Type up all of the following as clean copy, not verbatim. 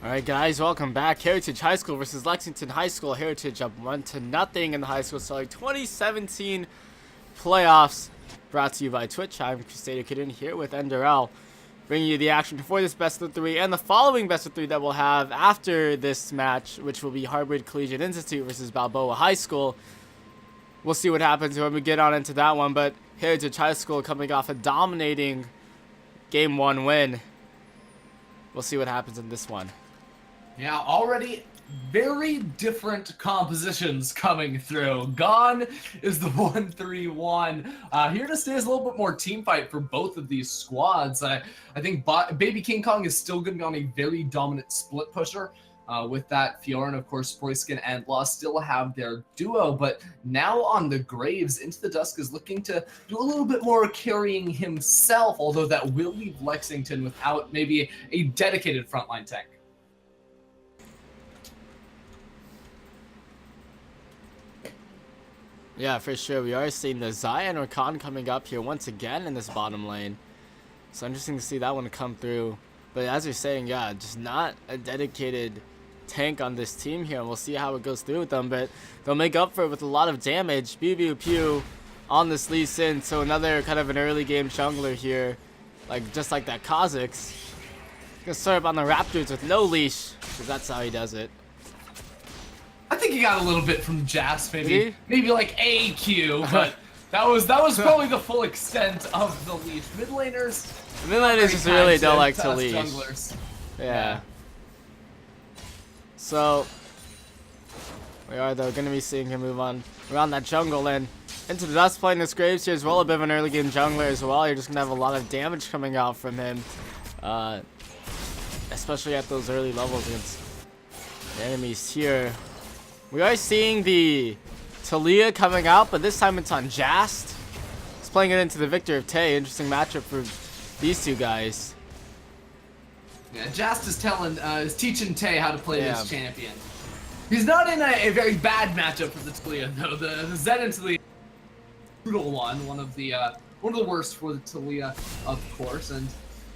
Alright guys, welcome back. Heritage High School versus Lexington High School. Heritage up 1-0 in the high school starting 2017 playoffs. Brought to you by Twitch. I'm Crusader Kitten here with Enderell, bringing you the action before this best of 3 and the following best of 3 that we'll have after this match, which will be Harvard Collegiate Institute versus Balboa High School. We'll see what happens when we get on into that one, but Heritage High School coming off a dominating Game 1 win. We'll see what happens in this one. Yeah, already very different compositions coming through. Gone is the 1-3-1. Here to stay is a little bit more team fight for both of these squads. I think Baby King Kong is still going to be on a very dominant split pusher. With that, Fiora and of course Poiskin and Law still have their duo, but now on the Graves, Into the Dusk is looking to do a little bit more carrying himself, although that will leave Lexington without maybe a dedicated frontline tank. Yeah, for sure. We are seeing the Zion or Khan coming up here once again in this bottom lane. So interesting to see that one come through. But as you're saying, yeah, just not a dedicated tank on this team here. And we'll see how it goes through with them. But they'll make up for it with a lot of damage. Pew Pew on this Lee Sin. So another kind of an early game jungler here. Just like that Kha'Zix. Gonna start up on the Raptors with no leash, because that's how he does it. I think he got a little bit from Jas, maybe like AQ, but that was probably the full extent of the leash. Mid laners just really don't like to leash. Junglers. Yeah. So we are though gonna be seeing him move on around that jungle and Into the Dust playing this Graves here as well, a bit of an early game jungler as well. You're just gonna have a lot of damage coming out from him, especially at those early levels against the enemies here. We are seeing the Talia coming out, but this time it's on Jast. He's playing it into the Victor of Tay. Interesting matchup for these two guys. Yeah, Jast is teaching Tay how to play this champion. He's not in a very bad matchup for the Talia though. The Zed and Talia, brutal one of the worst for the Talia, of course. And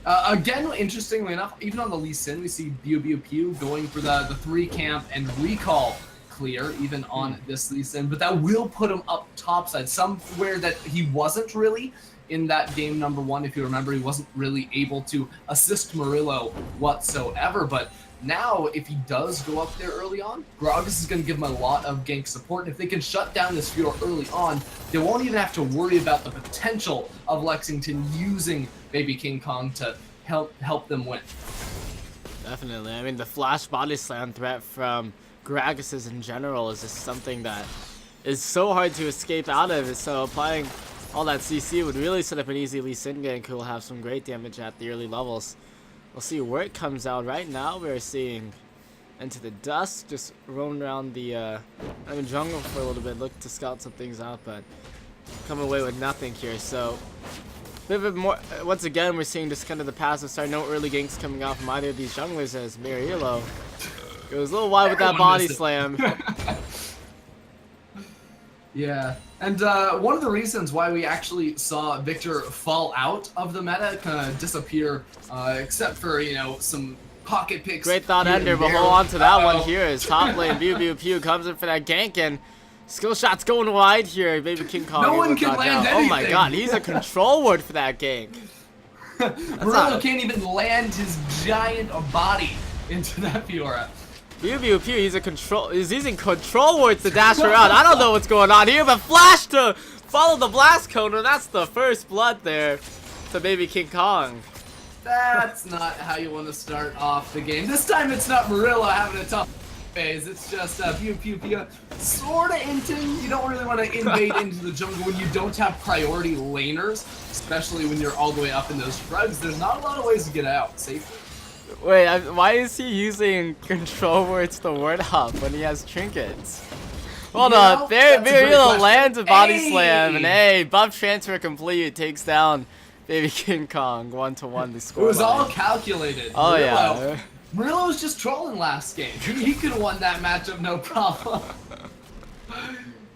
again, interestingly enough, even on the Lee Sin, we see Pew going for the 3 camp and recall clear even on this Lee Sin, but that will put him up topside, somewhere that he wasn't really in that game number 1. If you remember, he wasn't really able to assist Murillo whatsoever, but now if he does go up there early on, Gragas is going to give him a lot of gank support, and if they can shut down this Fiora early on, they won't even have to worry about the potential of Lexington using Baby King Kong to help them win. Definitely. I mean, the flash body slam threat from Gragas in general is just something that is so hard to escape out of. So applying all that CC would really set up an easy Lee Sin gank who will have some great damage at the early levels. We'll see where it comes out. Right now we're seeing Into the Dust just roam around the jungle for a little bit, look to scout some things out, but come away with nothing here. So a bit more. Once again, we're seeing just kind of the passive side. No early ganks coming out from either of these junglers as Murillo goes a little wide with that body slam. Yeah, and one of the reasons why we actually saw Victor fall out of the meta, kind of disappear, except for, some pocket picks. Great thought, Ender, but hold on to that one here as top lane Pew comes in for that gank, and skill shot's going wide here. Baby King Kong. No one can land anything. Oh my god, he's a control ward for that gank. Murillo can't even land his giant body into that Fiora. Pew, he's using control words to dash around. I don't know what's going on here, but flash to follow the blast cone, and that's the first blood there to Baby King Kong. That's not how you want to start off the game. This time it's not Murillo having a tough phase. It's just Pew. Sorta into. You don't really want to invade into the jungle when you don't have priority laners, especially when you're all the way up in those shrugs. There's not a lot of ways to get out safely. Wait, why is he using control words to ward up when he has trinkets? Hold up, there Murillo lands a body slam, and buff transfer complete, takes down Baby King Kong 1-1 the score. It was all calculated. Oh yeah. Murillo was just trolling last game. He could have won that matchup no problem.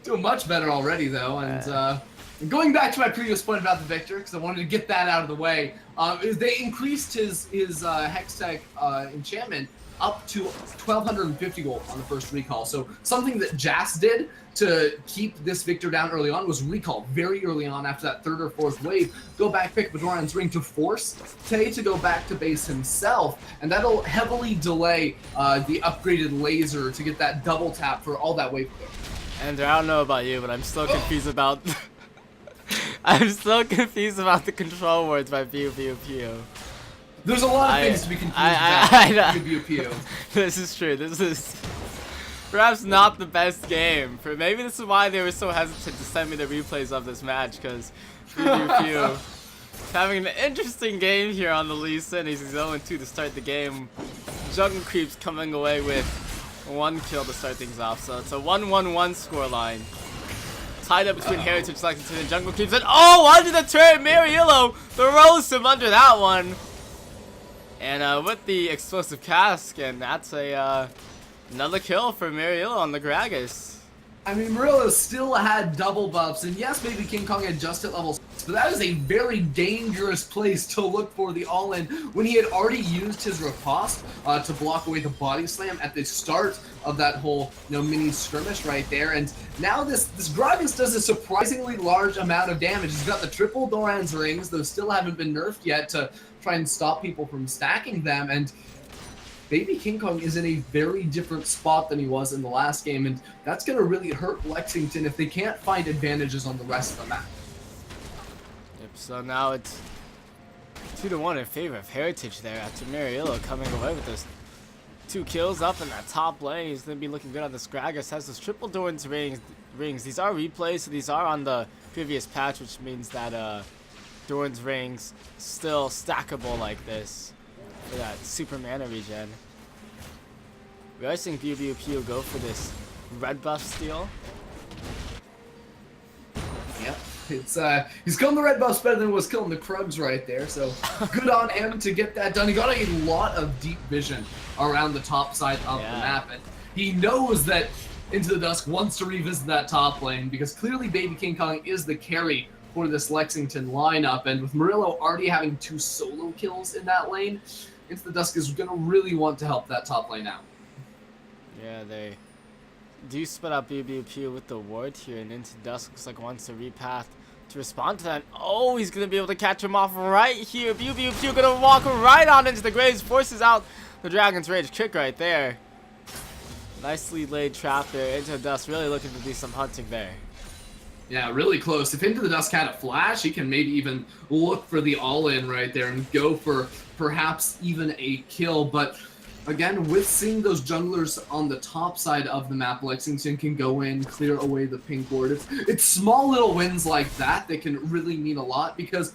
Doing much better already though, and Going back to my previous point about the Victor, because I wanted to get that out of the way, is they increased his Hextech enchantment up to 1,250 gold on the first recall. So something that Jas did to keep this Victor down early on was recall very early on after that third or fourth wave. Go back, pick up Doran's ring to force Tay to go back to base himself, and that'll heavily delay the upgraded laser to get that double tap for all that wave clear. And I don't know about you, but I'm still confused about... I'm still confused about the control words by Pew Pew Pew. There's a lot of things to be confused about. Pew Pew Pew. This is true. This is perhaps not the best game. Maybe this is why they were so hesitant to send me the replays of this match, because Pew Pew Pew having an interesting game here on the Lee Sin. He's 0-2 to start the game. Jungle Creeps coming away with 1 kill to start things off. So it's a 1-1-1 scoreline. Tied up between Heritage, Lexington, and Jungle Creeps. And under the turret, Mariillo throws him under that one. And with the explosive cask, and that's a another kill for Mariillo on the Gragas. I mean, Mariillo still had double buffs, and yes, maybe King Kong had just at level 6, but that is a very dangerous place to look for the all-in when he had already used his riposte to block away the body slam at the start of that whole mini skirmish right there. And now this Gragas does a surprisingly large amount of damage. He's got the triple Doran's rings, those still haven't been nerfed yet to try and stop people from stacking them, and Baby King Kong is in a very different spot than he was in the last game, and that's going to really hurt Lexington if they can't find advantages on the rest of the map. Yep, so now it's 2-1 in favor of Heritage there after Mariillo coming away with those 2 kills up in that top lane. He's going to be looking good on this Gragas. Has those triple Doran's rings. These are replays, so these are on the previous patch, which means that Doran's rings still stackable like this for that super mana regen. We are seeing Pew Pew Pew go for this red buff steal. Yep, he's killing the red buffs better than was killing the Krugs right there, so good on him to get that done. He got a lot of deep vision around the top side of the map, and he knows that Into the Dusk wants to revisit that top lane, because clearly Baby King Kong is the carry for this Lexington lineup, and with Mariillo already having 2 solo kills in that lane, Into the Dusk is going to really want to help that top lane out. Yeah, they do split up BBQ with the ward here, and Into Dusk looks like wants to repath to respond to that. Oh, he's going to be able to catch him off right here. BBQ going to walk right on into the graves, forces out the Dragon's Rage kick right there. Nicely laid trap there. Into the Dusk really looking to do some hunting there. Yeah, really close. If Into the Dusk had a flash, he can maybe even look for the all-in right there and go for perhaps even a kill. But again, with seeing those junglers on the top side of the map, Lexington can go in, clear away the pink ward. It's small little wins like that that can really mean a lot, because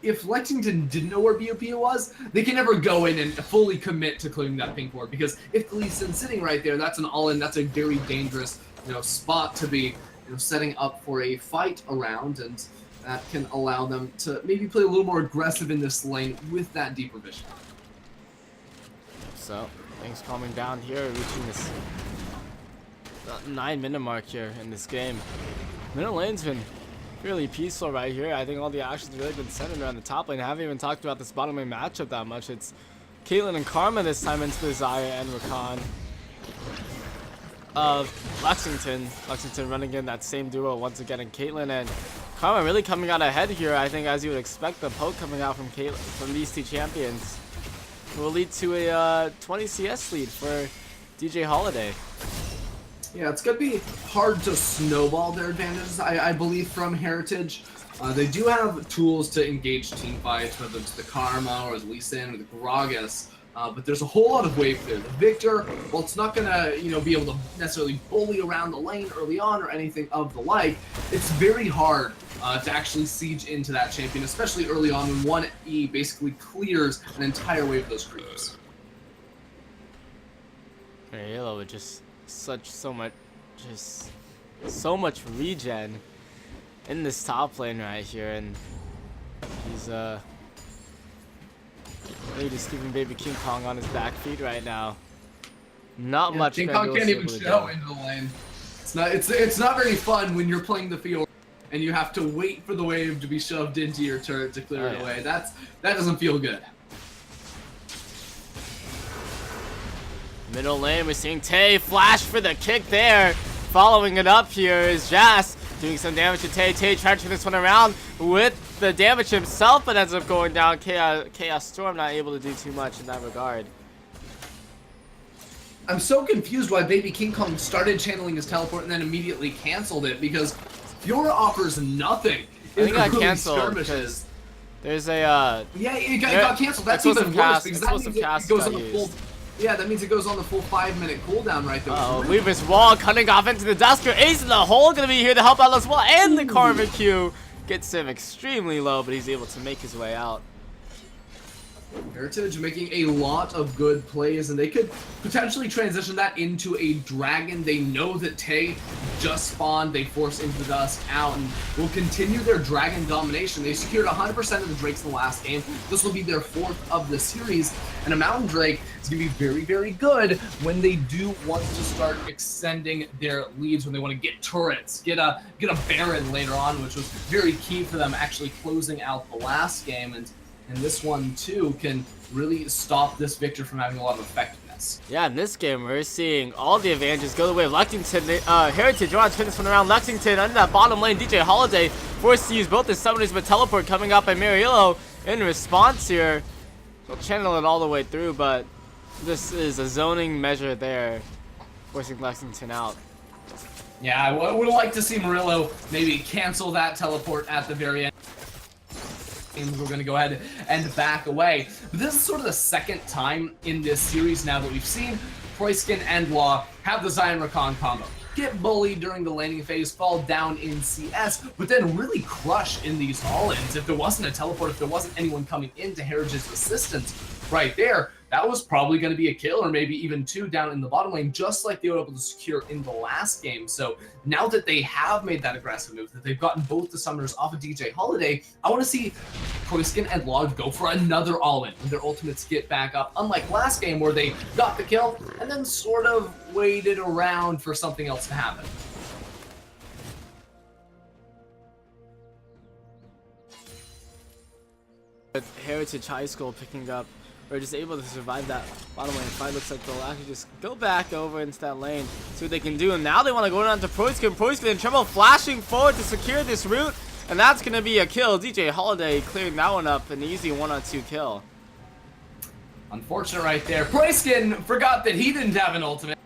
if Lexington didn't know where BOP was, they can never go in and fully commit to clearing that pink ward, because if Lee Sin's sitting right there, that's an all-in. That's a very dangerous spot to be setting up for a fight around, and that can allow them to maybe play a little more aggressive in this lane with that deeper vision. So things calming down here, reaching this 9-minute mark here in this game. Middle lane's been really peaceful right here. I think all the action's really been centered around the top lane. I haven't even talked about this bottom lane matchup that much. It's Caitlyn and Karma this time into the Xayah and Rakan of Lexington. Lexington running in that same duo once again, and Caitlyn and Karma really coming out ahead here. I think, as you would expect, the poke coming out from Caitlyn, from these 2 champions will lead to a 20 CS lead for DJ Holiday. Yeah, it's going to be hard to snowball their advantages, I believe, from Heritage. They do have tools to engage team fights, whether it's the Karma or the Lee Sin or the Gragas. But there's a whole lot of wave there. The Victor, well, it's not going to be able to necessarily bully around the lane early on or anything of the like. It's very hard to actually siege into that champion, especially early on when 1E basically clears an entire wave of those creeps. Mariillo with just so much regen in this top lane right here, and he's really just keeping Baby King Kong on his back feet right now. Not much. King Kong can't even show into the lane. It's not very fun when you're playing the field and you have to wait for the wave to be shoved into your turret to clear it away. That doesn't feel good. Middle lane, we're seeing Tay flash for the kick there. Following it up here is Jas doing some damage to Tay. Tay trying to turn this one around with the damage himself, but ends up going down. Chaos Storm not able to do too much in that regard. I'm so confused why Baby King Kong started channeling his teleport and then immediately canceled it, because Fiora offers nothing. I think it got canceled because there's a yeah, it got canceled. That's even worse because that means it goes on the full. Yeah, that means it goes on the full 5-minute cooldown right there. Oh, Weaver's wall cutting off into the Dusker. Ace in the hole gonna be here to help out as well, and the Karma Q gets him extremely low, but he's able to make his way out. Heritage making a lot of good plays, and they could potentially transition that into a dragon. They know that Tay just spawned, they force into the dusk out, and will continue their dragon domination. They secured 100% of the drakes in the last game. This will be their 4th of the series, and a mountain drake is going to be very, very good when they do want to start extending their leads, when they want to get turrets, get a baron later on, which was very key for them actually closing out the last game. And this one, too, can really stop this Victor from having a lot of effectiveness. Yeah, in this game, we're seeing all the advantages go the way of Lexington. Heritage, you want to turn this one around. Lexington under that bottom lane. DJ Holiday forced to use both his summoners, but teleport coming up by Mariello in response here. He'll channel it all the way through, but this is a zoning measure there, forcing Lexington out. Yeah, I would like to see Murillo maybe cancel that teleport at the very end. We're going to go ahead and back away. But this is sort of the second time in this series now that we've seen Proiskin and Law have the Zion Rakan combo. Get bullied during the laning phase, fall down in CS, but then really crush in these all-ins. If there wasn't a teleport, if there wasn't anyone coming into Heritage's assistance right there, that was probably going to be a kill, or maybe even 2 down in the bottom lane, just like they were able to secure in the last game. So now that they have made that aggressive move, that they've gotten both the summoners off of DJ Holiday, I want to see Proiskin and Log go for another all-in when their ultimates get back up, unlike last game where they got the kill and then sort of waited around for something else to happen. Heritage High School picking up, or just able to survive that bottom lane fight. Looks like they'll actually just go back over into that lane, see what they can do. And now they want to go down to Proiskin. Proiskin in trouble, flashing forward to secure this route, and that's going to be a kill. DJ Holiday clearing that one up, an easy 1-on-2 kill. Unfortunate right there. Proiskin forgot that he didn't have an ultimate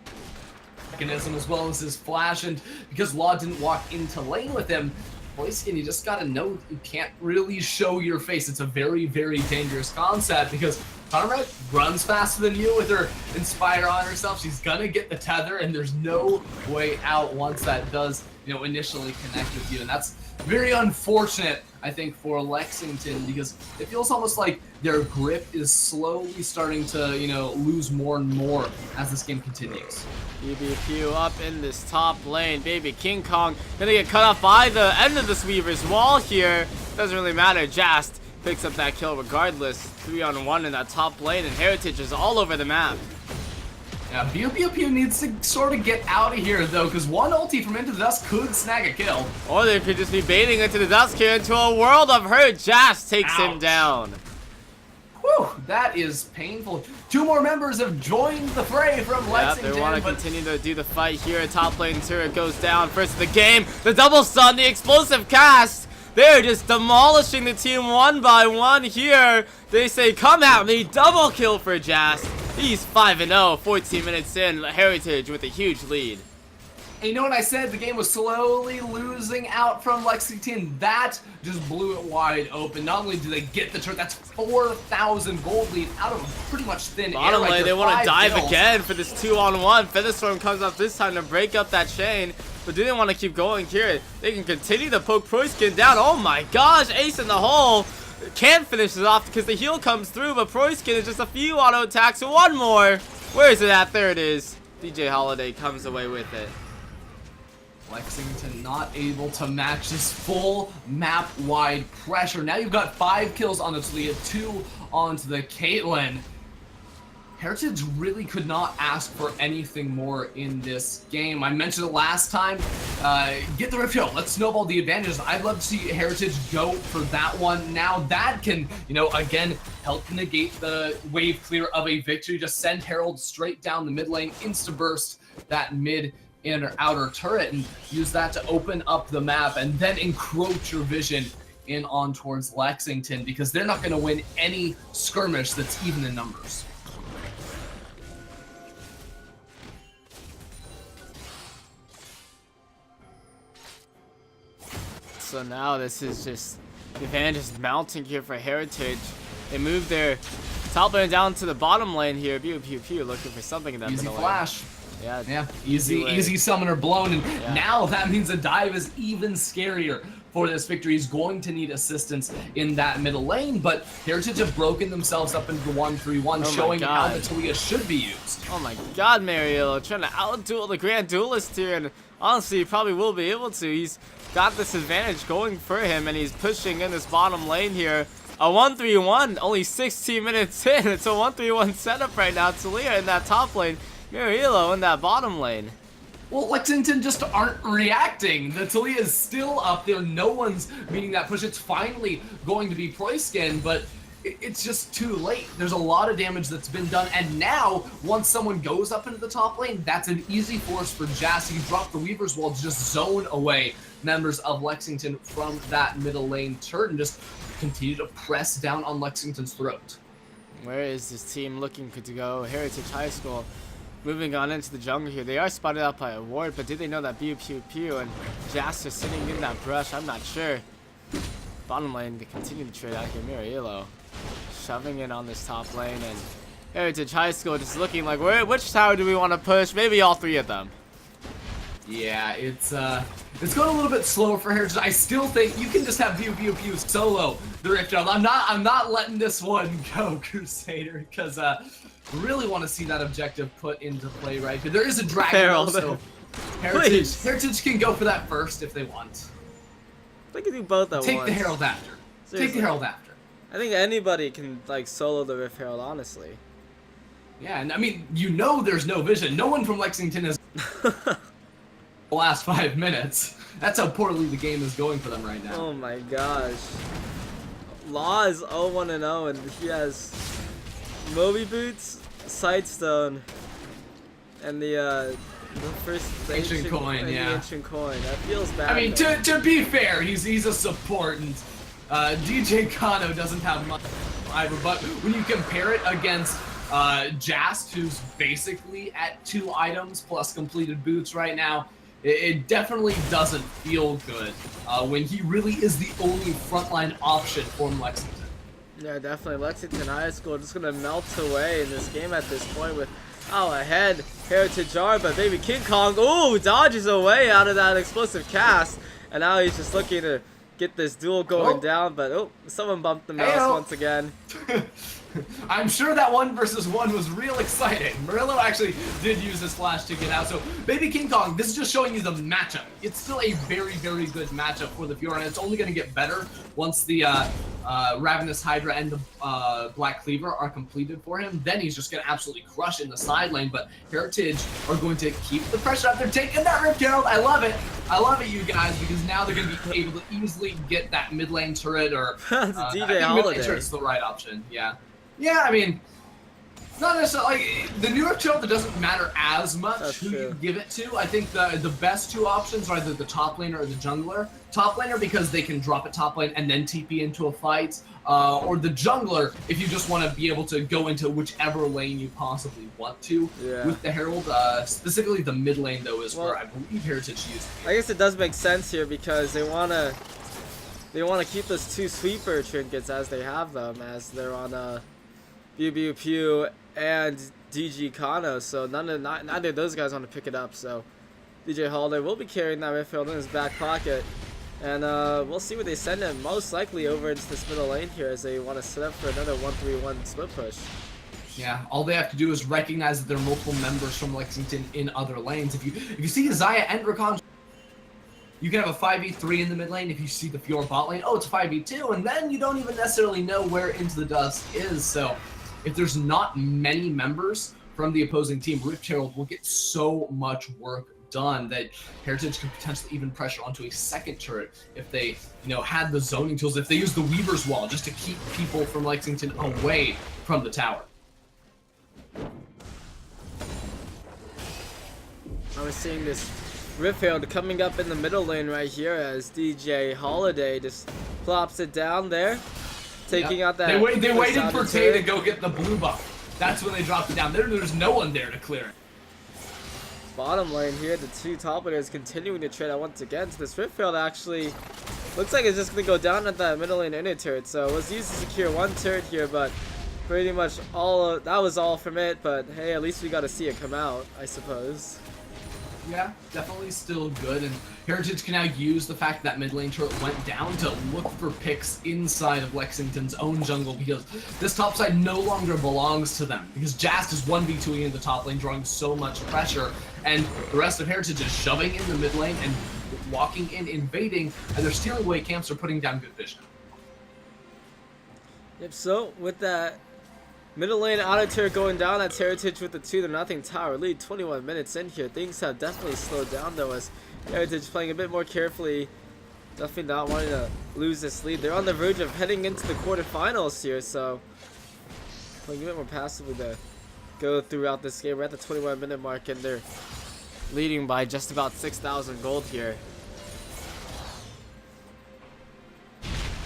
mechanism as well as his flash, and because Law didn't walk into lane with him, Proiskin, you just gotta know you can't really show your face. It's a very, very dangerous concept because Conrad runs faster than you with her Inspire on herself. She's gonna get the tether, and there's no way out once that does, initially connect with you. And that's very unfortunate, I think, for Lexington, because it feels almost like their grip is slowly starting to, lose more and more as this game continues. BBQ up in this top lane. Baby King Kong gonna get cut off by the end of this Weaver's wall here. Doesn't really matter. Jast picks up that kill regardless. 3-on-1 in that top lane, and Heritage is all over the map. Yeah, Pew needs to sort of get out of here, though, because one ulti from Into the Dusk could snag a kill. Or they could just be baiting Into the Dusk here into a world of hurt. Jast takes him down. Whew, that is painful. 2 more members have joined the fray from Lexington. They want to continue to do the fight here. Top lane turret goes down. First of the game, the double stun, the explosive cast. They're just demolishing the team one by one here. They say, come at me. Double kill for Jast. He's 5-0, 14 minutes in. Heritage with a huge lead. And you know what I said? The game was slowly losing out from Lexington. That just blew it wide open. Not only do they get the turret, that's 4,000 gold lead out of pretty much thin air. Bottom lane, they want to dive again for this 2-on-1. Featherstorm comes up this time to break up that chain. But do they want to keep going here? They can continue to poke Proiskin down. Oh my gosh, ace in the hole. Can't finish it off because the heal comes through, but Proiskin is just a few auto attacks. One more. Where is it at? There it is. DJ Holiday comes away with it. Lexington not able to match this full map-wide pressure. Now you've got 5 kills on the Talia, 2 onto the Caitlyn. Heritage really could not ask for anything more in this game. I mentioned it last time. get the Rift Herald. Let's snowball the advantages. I'd love to see Heritage go for that one. Now that can, you know, again, help negate the wave clear of a victory. Just send Herald straight down the mid lane, insta-burst that mid inner outer turret, and use that to open up the map and then encroach your vision in on towards Lexington, because they're not going to win any skirmish that's even in numbers. So now this is just the advantage is mounting here for Heritage. They move their top lane down to the bottom lane here. Pew pew pew, looking for something in that easy middle flash. Lane. Yeah, easy summoner blown, and now that means a dive is even scarier for this victory. He's going to need assistance in that middle lane, but Heritage have broken themselves up into the 1-3-1, showing how the Talia should be used. Oh my god, Mariello trying to out-duel the Grand Duelist here, and honestly, he probably will be able to. He's got this advantage going for him, and he's pushing in this bottom lane here. A 1-3-1, only 16 minutes in. It's a 1-3-1 setup right now. Talia in that top lane, Mariello in that bottom lane. Well, Lexington just aren't reacting. The Talia is still up there. No one's meeting that push. It's finally going to be Proiskin, but it's just too late. There's a lot of damage that's been done, and now, once someone goes up into the top lane, that's an easy force for Jazz. He dropped the Weaver's Wall to just zone away members of Lexington from that middle lane turret and just continue to press down on Lexington's throat. Where is this team looking to go? Heritage High School moving on into the jungle here. They are spotted out by a ward, but do they know that Pew Pew Pew and Jazz are sitting in that brush? I'm not sure. Bottom lane, they continue to trade out here. Mariello shoving in on this top lane, and Heritage High School just looking like, which tower do we want to push? Maybe all three of them. Yeah, it's going a little bit slower for Heritage. I still think you can just have Pew Pew Pew solo the Rift Herald. I'm not letting this one go, Crusader, because really want to see that objective put into play right here. There is a dragon, Herald. So Heritage can go for that first if they want. They can do both at once. Take the Herald after. Seriously. Take the Herald after. I think anybody can like solo the Rift Herald, honestly. Yeah, and I mean, you know there's no vision. No one from Lexington has the last 5 minutes. That's how poorly the game is going for them right now. Oh my gosh. Law is 0-1-0, and he has Moby Boots, Sightstone, and the first ancient coin, yeah. The ancient coin. That feels bad. I mean, to be fair, he's a support, and DJ Kano doesn't have much either. But when you compare it against Jast, who's basically at 2 items plus completed boots right now, it definitely doesn't feel good when he really is the only frontline option for Lexington. Yeah, definitely. Lexington High School just gonna melt away in this game at this point with ahead Heritage are, but baby King Kong, ooh, dodges away out of that explosive cast, and now he's just looking to get this duel going down, but someone bumped the mouse once again. I'm sure that 1 versus 1 was real exciting. Murillo actually did use his flash to get out. So, Baby King Kong, this is just showing you the matchup. It's still a very, very good matchup for the Fiora, and it's only going to get better once the Ravenous Hydra and the Black Cleaver are completed for him. Then he's just going to absolutely crush in the side lane, but Heritage are going to keep the pressure up. They're taking that Rift Herald. I love it. I love it, you guys, because now they're going to be able to easily get that mid lane turret, or DJ mid lane turret's the right option. Yeah, I mean, not necessarily, like, the New Rift Herald, it doesn't matter as much who you give it to. I think the best 2 options are either the top laner or the jungler. Top laner because they can drop it top lane and then TP into a fight, or the jungler if you just want to be able to go into whichever lane you possibly want to with the Herald. Specifically the mid lane, though, is where I believe Heritage used. I guess it does make sense here because they want to keep those 2 sweeper trinkets as they have them, as they're on Pew Pew Pew and DG Kano, so neither of those guys want to pick it up. So DJ Holiday will be carrying that Rift Herald in his back pocket, and we'll see where they send him. Most likely over into this middle lane here, as they want to set up for another 1-3-1 split push. Yeah, all they have to do is recognize that there are multiple members from Lexington in other lanes. If you see Zaya and Rakan, you can have a 5v3 in the mid lane. If you see the Fiora bot lane, it's a 5v2, and then you don't even necessarily know where Into the Dust is. So if there's not many members from the opposing team, Rift Herald will get so much work done that Heritage could potentially even pressure onto a second turret if they, had the zoning tools, if they used the Weaver's Wall just to keep people from Lexington away from the tower. I was seeing this Riftfield coming up in the middle lane right here as DJ Holiday just plops it down there, taking out that. They waited for Tay to go get the blue buff. That's when they dropped it down. There's no one there to clear it. Bottom lane here, the two top laners continuing to trade out once again. So this Riftfield actually looks like it's just going to go down at that middle lane inner turret. So it was used to secure one turret here, but pretty much that was all from it. But hey, at least we got to see it come out, I suppose. Yeah, definitely still good, and Heritage can now use the fact that mid lane turret went down to look for picks inside of Lexington's own jungle, because this top side no longer belongs to them, because Jast is 1v2ing in the top lane, drawing so much pressure, and the rest of Heritage is shoving in the mid lane and walking in, invading, and they're stealing away camps or putting down good vision. Yep, so with that middle lane auto turret going down, that's Heritage with the 2-0 tower lead. 21 minutes in here. Things have definitely slowed down though, as Heritage playing a bit more carefully. Definitely not wanting to lose this lead. They're on the verge of heading into the quarterfinals here, so playing a bit more passively to go throughout this game. We're at the 21-minute mark and they're leading by just about 6,000 gold here.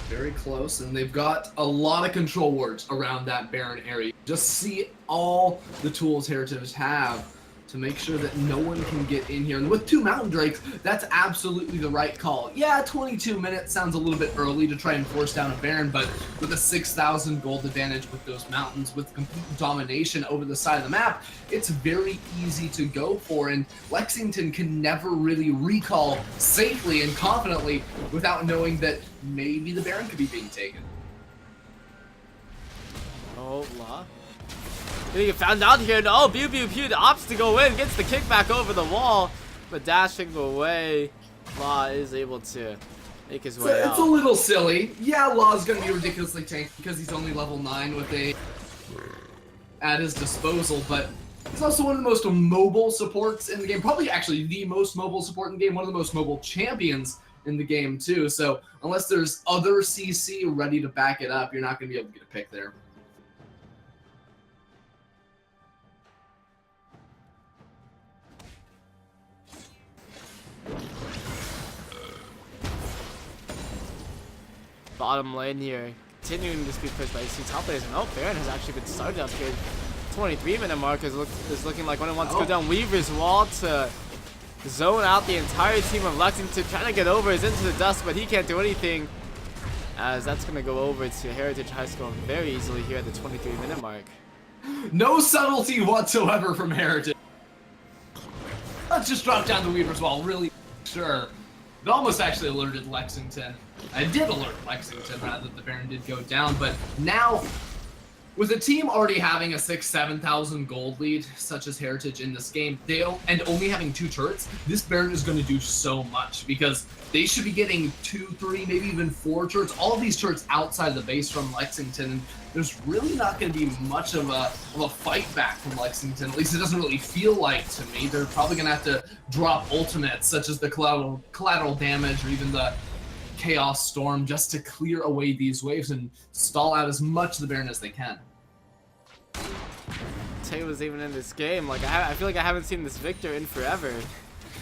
Very close, and they've got a lot of control wards around that Baron area. Just see all the tools Heritage have to make sure that no one can get in here. And with 2 Mountain Drakes, that's absolutely the right call. Yeah, 22 minutes sounds a little bit early to try and force down a Baron, but with a 6,000 gold advantage with those mountains, with complete domination over the side of the map, it's very easy to go for, and Lexington can never really recall safely and confidently without knowing that maybe the Baron could be being taken. Oh, La. Gonna get found out here. Oh, pew pew pew. The opts to go in. Gets the kickback over the wall. But dashing away, La is able to make his way out. It's a little silly. Yeah, Law's gonna be ridiculously tanky because he's only level 9 with a at his disposal, but he's also one of the most mobile supports in the game. Probably actually the most mobile support in the game. One of the most mobile champions in the game too. So unless there's other CC ready to back it up, you're not gonna be able to get a pick there. Bottom lane here, continuing to be pushed by these two top players. And oh, Baron has actually been started up here. 23-minute mark is looking like when it wants to go down. Weaver's Wall to zone out the entire team of Lexington, trying to get over is into the dust, but he can't do anything, as that's going to go over to Heritage High School very easily here at the 23-minute mark. No subtlety whatsoever from Heritage. Let's just drop down the Weaver's Wall, really sure. It almost actually alerted Lexington. I did alert Lexington, rather, the Baron did go down, but now, with a team already having a 6,000-7,000 gold lead, such as Heritage in this game, and only having 2 turrets, this Baron is going to do so much, because they should be getting 2, 3, maybe even 4 turrets, all of these turrets outside of the base from Lexington, and there's really not going to be much of a fight back from Lexington. At least it doesn't really feel like to me. They're probably going to have to drop ultimates, such as the collateral damage or even the Chaos Storm, just to clear away these waves and stall out as much of the Baron as they can. Tay was even in this game. Like I feel like I haven't seen this Victor in forever.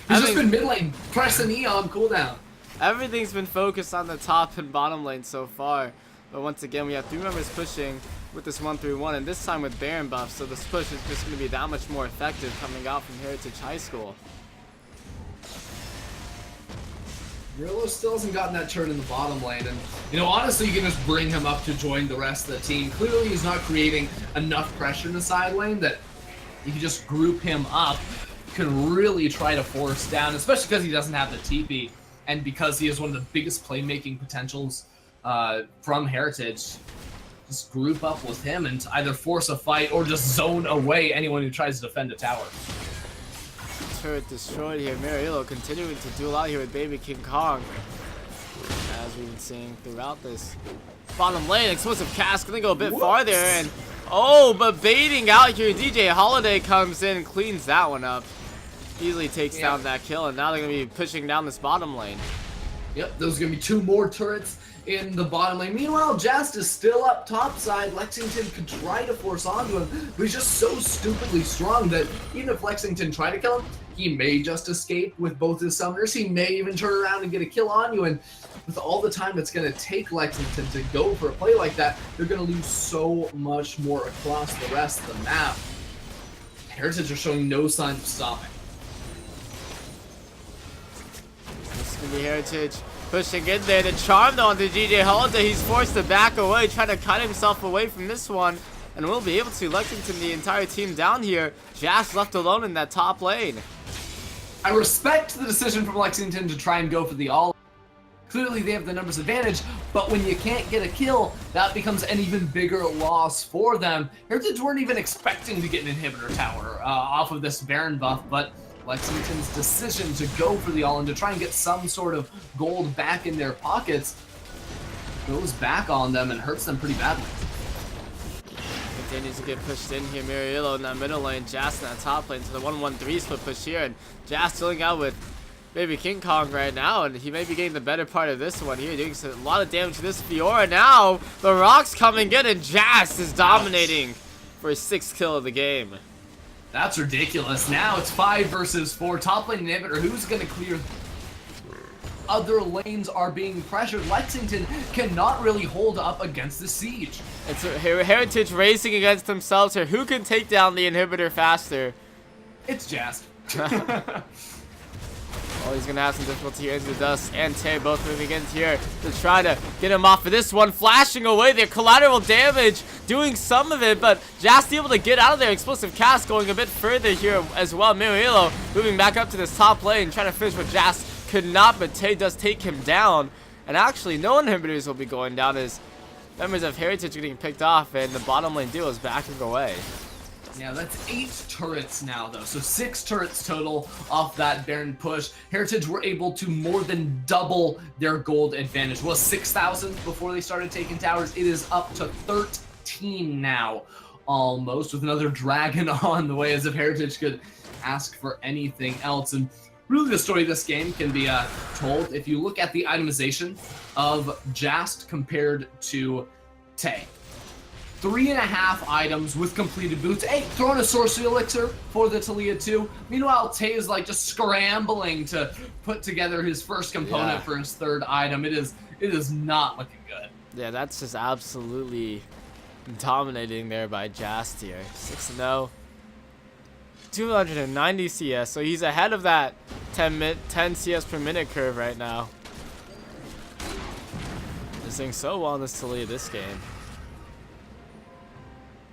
He's just been mid lane, pressing E on cooldown. Everything's been focused on the top and bottom lane so far. But once again, we have 3 members pushing with this 1-3-1, and this time with Baron buff, so this push is just going to be that much more effective coming out from Heritage High School. Rillo still hasn't gotten that turn in the bottom lane, and honestly, you can just bring him up to join the rest of the team. Clearly, he's not creating enough pressure in the side lane that you can just group him up. You can really try to force down, especially because he doesn't have the TP, and because he is one of the biggest playmaking potentials from Heritage. Just group up with him and either force a fight or just zone away anyone who tries to defend a tower. Turret destroyed here. Marillo continuing to duel out here with Baby King Kong, as we've been seeing throughout this bottom lane. Explosive cast gonna go a bit farther, and but baiting out here, DJ Holiday comes in and cleans that one up. easily takes down that kill, and now they're going to be pushing down this bottom lane. Yep, those are going to be 2 more turrets in the bottom lane. Meanwhile, Jast is still up top side. Lexington could try to force onto him, but he's just so stupidly strong that even if Lexington tried to kill him, he may just escape with both his summoners. He may even turn around and get a kill on you, and with all the time it's going to take Lexington to go for a play like that, they're going to lose so much more across the rest of the map. Heritage are showing no signs of stopping. This is going to be Heritage pushing in there. The charm though onto DJ Holiday. He's forced to back away, trying to cut himself away from this one. And we'll be able to. Lexington, the entire team down here. Jast left alone in that top lane. I respect the decision from Lexington to try and go for the all. Clearly they have the numbers advantage, but when you can't get a kill, that becomes an even bigger loss for them. Heritage weren't even expecting to get an inhibitor tower off of this Baron buff, but Lexington's decision to go for the all and to try and get some sort of gold back in their pockets goes back on them and hurts them pretty badly. Continues to get pushed in here. Muriello in that middle lane, Jast in that top lane to the 1-1-3 split push here, and Jast dealing out with Baby King Kong right now, and he may be getting the better part of this one here, doing a lot of damage to this Fiora. Now the rocks coming in, and Jast is dominating for his 6th kill of the game. That's ridiculous. Now it's 5 versus 4. Top lane inhibitor. Who's going to clear? Other lanes are being pressured. Lexington cannot really hold up against the siege. It's Heritage racing against themselves here. Who can take down the inhibitor faster? It's Jast. Oh, he's going to have some difficulty here. Into the Dust and Tay both moving in here to try to get him off of this one. Flashing away there. Collateral damage doing some of it, but Jast able to get out of there. Explosive cast going a bit further here as well. Muriello moving back up to this top lane, trying to finish what Jast could not, but Tay does take him down. And actually, no inhibitors will be going down as members of Heritage are getting picked off, and the bottom lane duo is backing away. Yeah, that's 8 turrets now, though. So 6 turrets total off that Baron push. Heritage were able to more than double their gold advantage. It was 6,000 before they started taking towers. It is up to 13 now, almost, with another dragon on the way, as if Heritage could ask for anything else. And really, the story of this game can be told if you look at the itemization of Jast compared to Tay. 3.5 items with completed boots. Hey, throwing a sorcery elixir for the Talia too. Meanwhile, Tay is like just scrambling to put together his first component for his 3rd item. It is not looking good. Yeah, that's just absolutely dominating there by Jast here. 6-0. 290 CS, so he's ahead of that 10 CS per minute curve right now. He's doing so well in this Talia this game.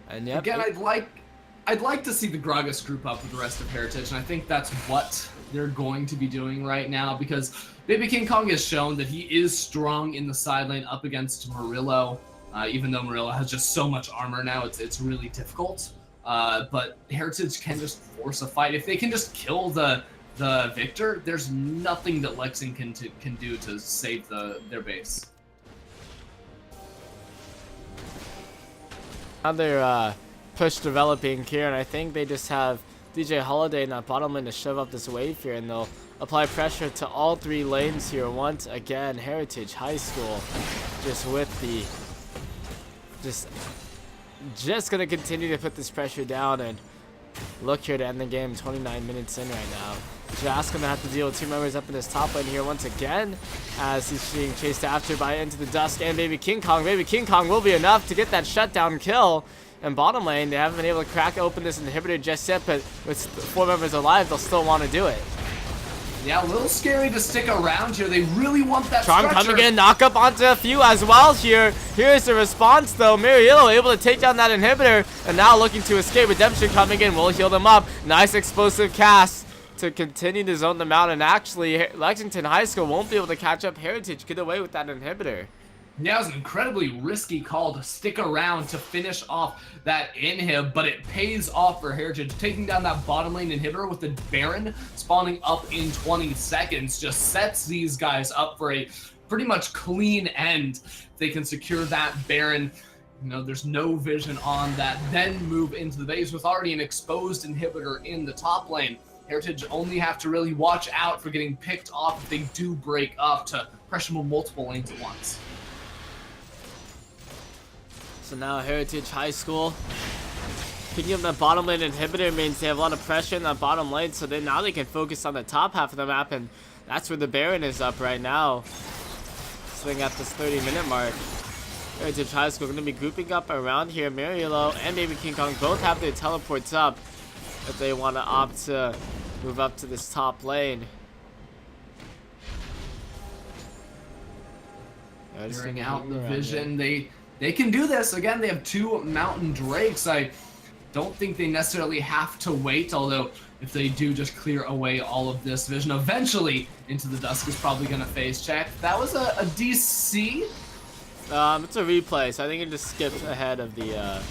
And yep, again, I'd like to see the Gragas group up with the rest of Heritage, and I think that's what they're going to be doing right now, because Baby King Kong has shown that he is strong in the side lane up against Murillo. Even though Murillo has just so much armor now, it's really difficult. But Heritage can just force a fight. If they can just kill the Victor, there's nothing that Lexington can do to save their base. Another push developing here, and I think they just have DJ Holiday in that bottom lane to shove up this wave here, and they'll apply pressure to all 3 lanes here once again. Heritage High School just with the just gonna continue to put this pressure down and look here to end the game. 29 minutes in right now. Jast gonna have to deal with 2 members up in this top lane here once again, as he's being chased after by Into the Dusk and Baby King Kong. Baby King Kong will be enough to get that shutdown kill. And bottom lane, they haven't been able to crack open this inhibitor just yet, but with 4 members alive, they'll still want to do it. Yeah, a little scary to stick around here. They really want that Charm structure. coming in, knock up onto a few as well here. Here's the response though. Muriello able to take down that inhibitor, and now looking to escape. Redemption coming in, will heal them up. Nice explosive cast to continue to zone them out, and actually Lexington High School won't be able to catch up. Heritage get away with that inhibitor. Yeah, it was an incredibly risky call to stick around to finish off that inhib, but it pays off for Heritage. Taking down that bottom lane inhibitor with the Baron spawning up in 20 seconds just sets these guys up for a pretty much clean end. They can secure that Baron. You know, there's no vision on that. Then move into the base with already an exposed inhibitor in the top lane. Heritage only have to really watch out for getting picked off if they do break up to pressure multiple lanes at once. So now Heritage High School picking up that bottom lane inhibitor means they have a lot of pressure in that bottom lane, so now they can focus on the top half of the map, and that's where the Baron is up right now. Sitting at this 30-minute mark. Heritage High School going to be grouping up around here. Mariello and Baby King Kong both have their teleports up if they want to opt to move up to this top lane. Clearing out the vision. They can do this. Again, they have 2 Mountain Drakes. I don't think they necessarily have to wait, although if they do just clear away all of this vision, eventually Into the Dusk is probably going to phase check. That was a DC. It's a replay, so I think it just skipped ahead of the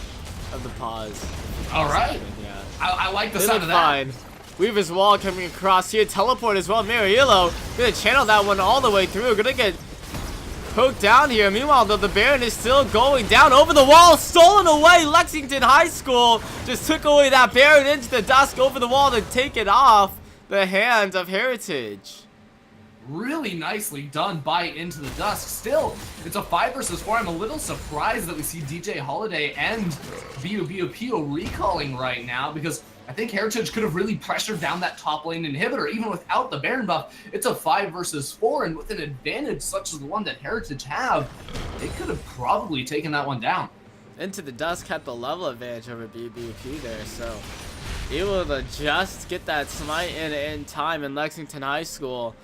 pause. All right. Yeah. I like the sound of that. Fine. Weaver's Wall coming across here. Teleport as well. Mariello gonna channel that one all the way through. Gonna get poked down here. Meanwhile, though, the Baron is still going down over the wall. Stolen away. Lexington High School just took away that Baron into the dusk over the wall to take it off the hands of Heritage. Really nicely done by Into the Dusk. Still, it's a 5 versus 4. I'm a little surprised that we see DJ Holiday and BOBOPO recalling right now, because I think Heritage could have really pressured down that top lane inhibitor even without the Baron buff. It's a 5 versus 4, and with an advantage such as the one that Heritage have, they could have probably taken that one down. Into the Dusk had the level advantage over BBP there, so able to just get that smite in time in Lexington High School.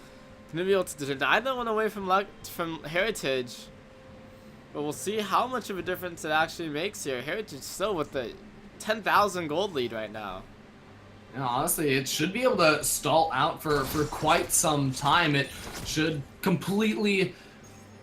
Gonna be able to deny that one away from Heritage, but we'll see how much of a difference it actually makes here. Heritage still with the 10,000 gold lead right now. Yeah, honestly, it should be able to stall out for quite some time. It should completely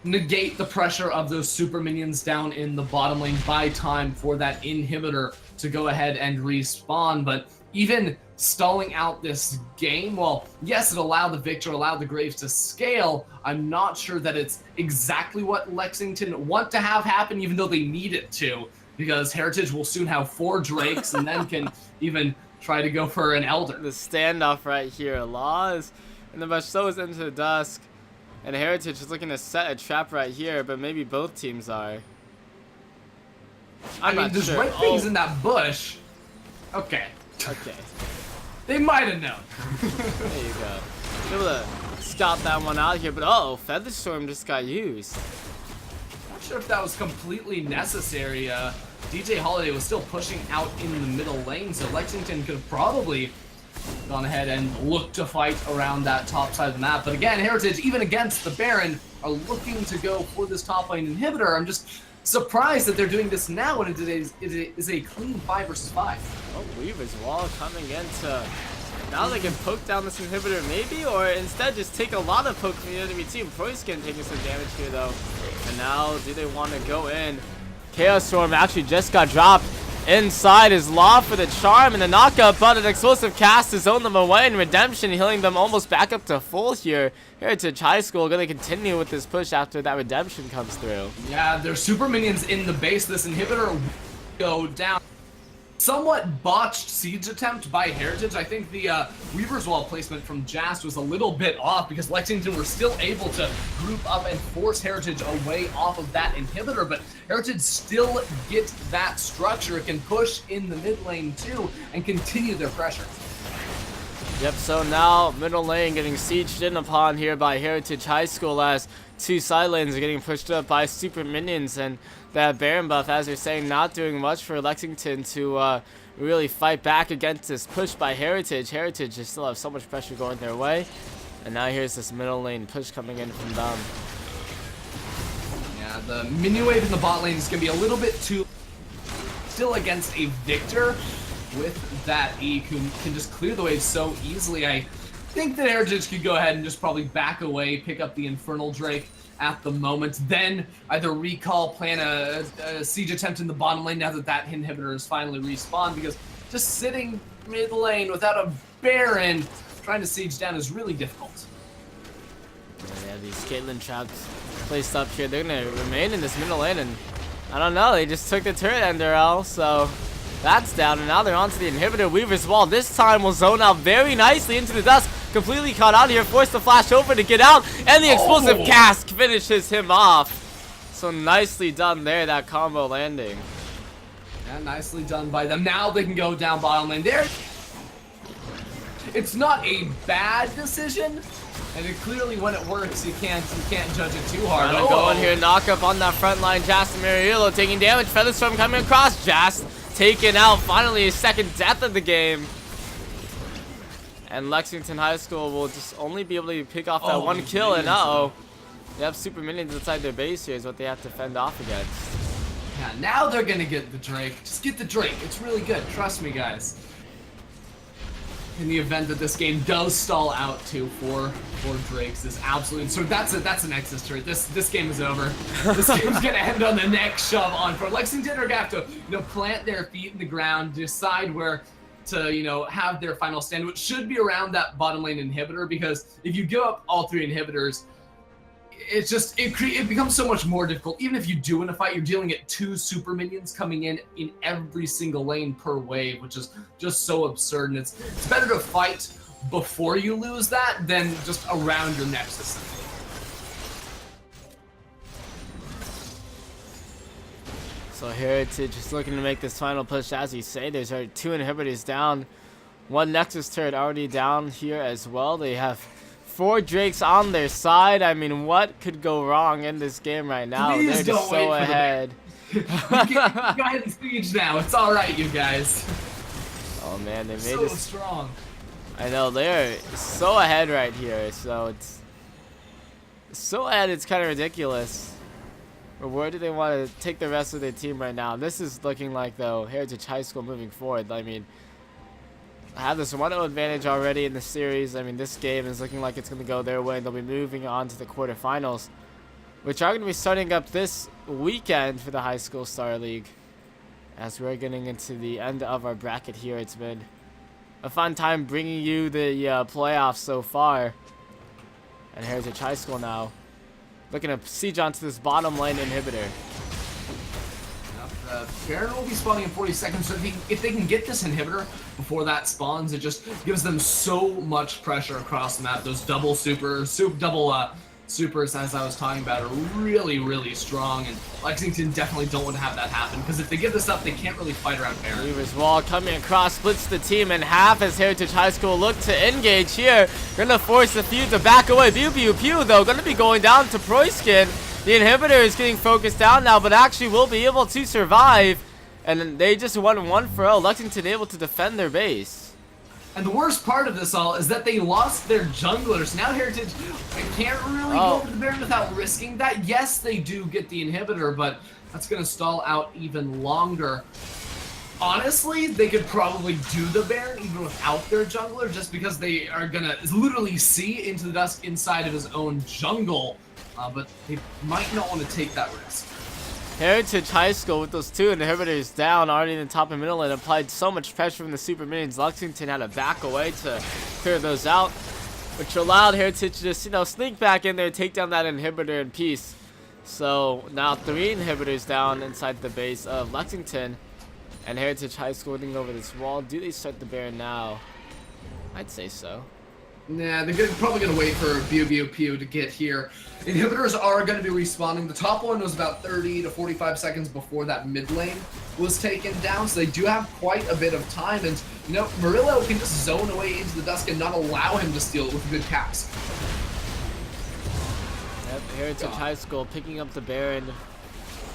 negate the pressure of those super minions down in the bottom lane, buy time for that inhibitor to go ahead and respawn. But even stalling out this game, well, yes, it allowed the Victor, allowed the Graves to scale. I'm not sure that it's exactly what Lexington want to have happen, even though they need it to, because Heritage will soon have 4 Drakes and then can even try to go for an Elder. The standoff right here. Laws and the Bush, so is Into the Dusk, and Heritage is looking to set a trap right here, but maybe both teams are. I mean, there's right things in that bush. Okay. Okay. They might have known. There you go. Able to scout that one out here, but Featherstorm just got used. Not sure if that was completely necessary. DJ Holiday was still pushing out in the middle lane, so Lexington could have probably gone ahead and looked to fight around that top side of the map. But again, Heritage, even against the Baron, are looking to go for this top lane inhibitor. I'm just surprised that they're doing this now when it is a clean 5 versus 5. Oh, Weaver's Wall coming in to... Now they can poke down this inhibitor maybe, or instead just take a lot of poke from the enemy team. Proiskin taking some damage here though. And now, do they want to go in? Chaos Storm actually just got dropped inside his Law for the charm and the knockup, but an explosive cast to zone them away, and Redemption healing them almost back up to full here. Heritage High School going to continue with this push after that Redemption comes through. Yeah, there's super minions in the base. This inhibitor will go down. Somewhat botched siege attempt by Heritage. I think the Weaver's Wall placement from Jast was a little bit off, because Lexington were still able to group up and force Heritage away off of that inhibitor, but Heritage still gets that structure. It can push in the mid lane too and continue their pressure. Yep, so now middle lane getting sieged in upon here by Heritage High School as 2 side lanes are getting pushed up by super minions, and that Baron buff, as you're saying, not doing much for Lexington to really fight back against this push by Heritage. Heritage just still have so much pressure going their way, and now here's this middle lane push coming in from them. Yeah, the minion wave in the bot lane is going to be a little bit too... Still against a Victor with that E who can just clear the wave so easily. I think that Heritage could go ahead and just probably back away, pick up the Infernal Drake at the moment, then either recall, plan a siege attempt in the bottom lane now that that inhibitor is finally respawned, because just sitting mid lane without a Baron trying to siege down is really difficult. Yeah, these Caitlyn traps placed up here, they're going to remain in this middle lane, and I don't know, they just took the turret ender L, so That's down, and now they're onto the inhibitor. Weaver's Wall this time will zone out very nicely into the dust. Completely caught out here, forced to flash over to get out, and the explosive cask finishes him off. So nicely done there, that combo landing. Yeah, nicely done by them. Now they can go down bottom lane. There. It's not a bad decision, and it clearly when it works, you can't judge it too hard. Going here, knock up on that front line. Jast and Mariello taking damage. Featherstorm coming across. Jast taken out. Finally, his second death of the game. And Lexington High School will just only be able to pick off that one kill, and they have super minions inside their base here is what they have to fend off against. Yeah, now they're gonna get the Drake. Just get the Drake. It's really good. Trust me, guys. In the event that this game does stall out to four Drakes, is absolutely so. That's an Nexus turret. This game is over. This game's gonna end on the next shove on for Lexington. Are gonna have to plant their feet in the ground, decide where to have their final stand, which should be around that bottom lane inhibitor, because if you give up all three inhibitors, it becomes so much more difficult. Even if you do win a fight, you're dealing at 2 super minions coming in every single lane per wave, which is just so absurd. And it's better to fight before you lose that than just around your nexus. So Heritage is looking to make this final push. As you say, there's already 2 inhibitors down, 1 Nexus turret already down here as well. They have 4 Drakes on their side. I mean, what could go wrong in this game right now? Please they're just so ahead. Go ahead and siege now. It's all right, you guys. Oh man, they made so this strong. I know they're so ahead right here. So it's so ahead. It's kind of ridiculous. But where do they want to take the rest of their team right now? This is looking like, though, Heritage High School moving forward. I mean, I have this 1-0 advantage already in the series. I mean, this game is looking like it's going to go their way. They'll be moving on to the quarterfinals, which are going to be starting up this weekend for the High School Star League. As we're getting into the end of our bracket here, it's been a fun time bringing you the playoffs so far. And Heritage High School now looking to siege onto this bottom lane inhibitor. Baron will be spawning in 40 seconds, so if they can get this inhibitor before that spawns, it just gives them so much pressure across the map. Those double supers, as I was talking about, are really, really strong, and Lexington definitely don't want to have that happen, because if they give this up, they can't really fight around Baron. Weaver's Wall coming across, splits the team in half as Heritage High School look to engage here. Gonna force the feud to back away. Pew pew pew though, gonna be going down to Proiskin. The inhibitor is getting focused down now, but actually will be able to survive. And they just won 1-0. Lexington able to defend their base. And the worst part of this all is that they lost their junglers. Now Heritage can't really go to the Baron without risking that. Yes, they do get the inhibitor, but that's going to stall out even longer. Honestly, they could probably do the Baron even without their jungler, just because they are going to literally see into the dusk inside of his own jungle. But they might not want to take that risk. Heritage High School with those 2 inhibitors down already in the top and middle and applied so much pressure from the super minions. Lexington had to back away to clear those out, which allowed Heritage to just, sneak back in there, take down that inhibitor in peace. So now 3 inhibitors down inside the base of Lexington, and Heritage High School winning over this wall. Do they start the Baron now? I'd say so. Nah, they're probably going to wait for Pew to get here. Inhibitors are going to be respawning. The top one was about 30 to 45 seconds before that mid lane was taken down, so they do have quite a bit of time. And, Murillo can just zone away into the dusk and not allow him to steal it with a good cask. Yep, Heritage High School picking up the Baron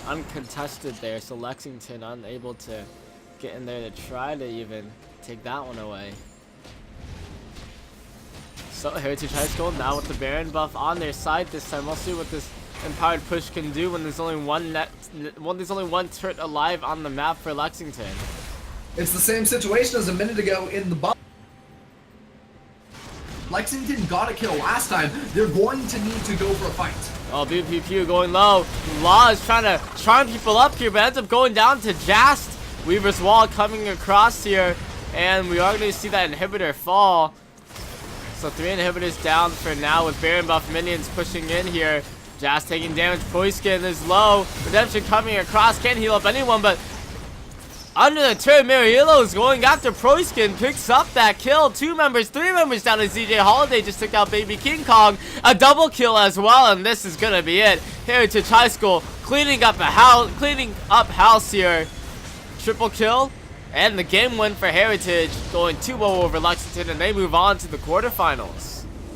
uncontested there, so Lexington unable to get in there to try to even take that one away. So Heritage High School now with the Baron buff on their side this time. We'll see what this empowered push can do when there's only one turret alive on the map for Lexington. It's the same situation as a minute ago in the buff. Lexington got a kill last time. They're going to need to go for a fight. Oh, pew going low. Law is trying to charm people up here, but ends up going down to Jast. Weaver's Wall coming across here, and we are going to see that inhibitor fall. So 3 inhibitors down for now with Baron buff minions pushing in here. Jast taking damage. Poiskin is low. Redemption coming across. Can't heal up anyone, but Under the turn, Mariello is going after Proiskin, picks up that kill. 2 members, 3 members down to ZJ Holiday, just took out Baby King Kong. A double kill as well, and this is gonna be it. Heritage High School cleaning up house here. Triple kill, and the game win for Heritage, going 2-0 over Lexington, and they move on to the quarterfinals.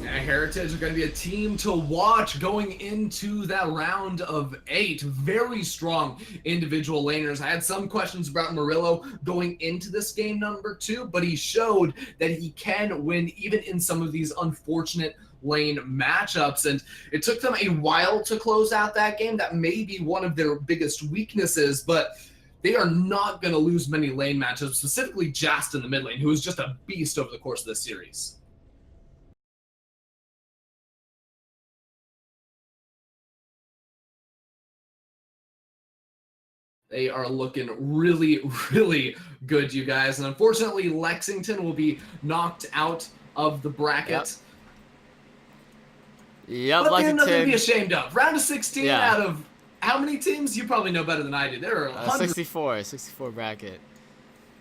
Heritage are going to be a team to watch going into that round of 8. Very strong individual laners. I had some questions about Murillo going into this game number 2, but he showed that he can win even in some of these unfortunate lane matchups, and it took them a while to close out that game. That may be one of their biggest weaknesses, but they are not going to lose many lane matchups, specifically Jast in the mid lane, who is just a beast over the course of this series. They are looking really, really good, you guys. And unfortunately, Lexington will be knocked out of the bracket. Yep, but Lexington. Nothing to be ashamed of. Round of 16 out of how many teams? You probably know better than I do. There are 64 bracket.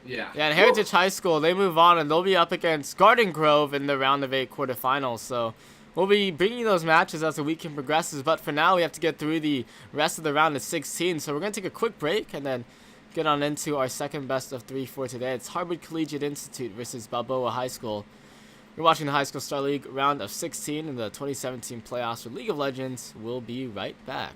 Yeah. Yeah, and Heritage High School, they move on, and they'll be up against Garden Grove in the round of 8 quarterfinals. So we'll be bringing those matches as the weekend progresses, but for now we have to get through the rest of the round of 16. So we're going to take a quick break and then get on into our second best of 3 for today. It's Harvard Collegiate Institute versus Balboa High School. You're watching the High School Star League round of 16 in the 2017 playoffs for League of Legends. We'll be right back.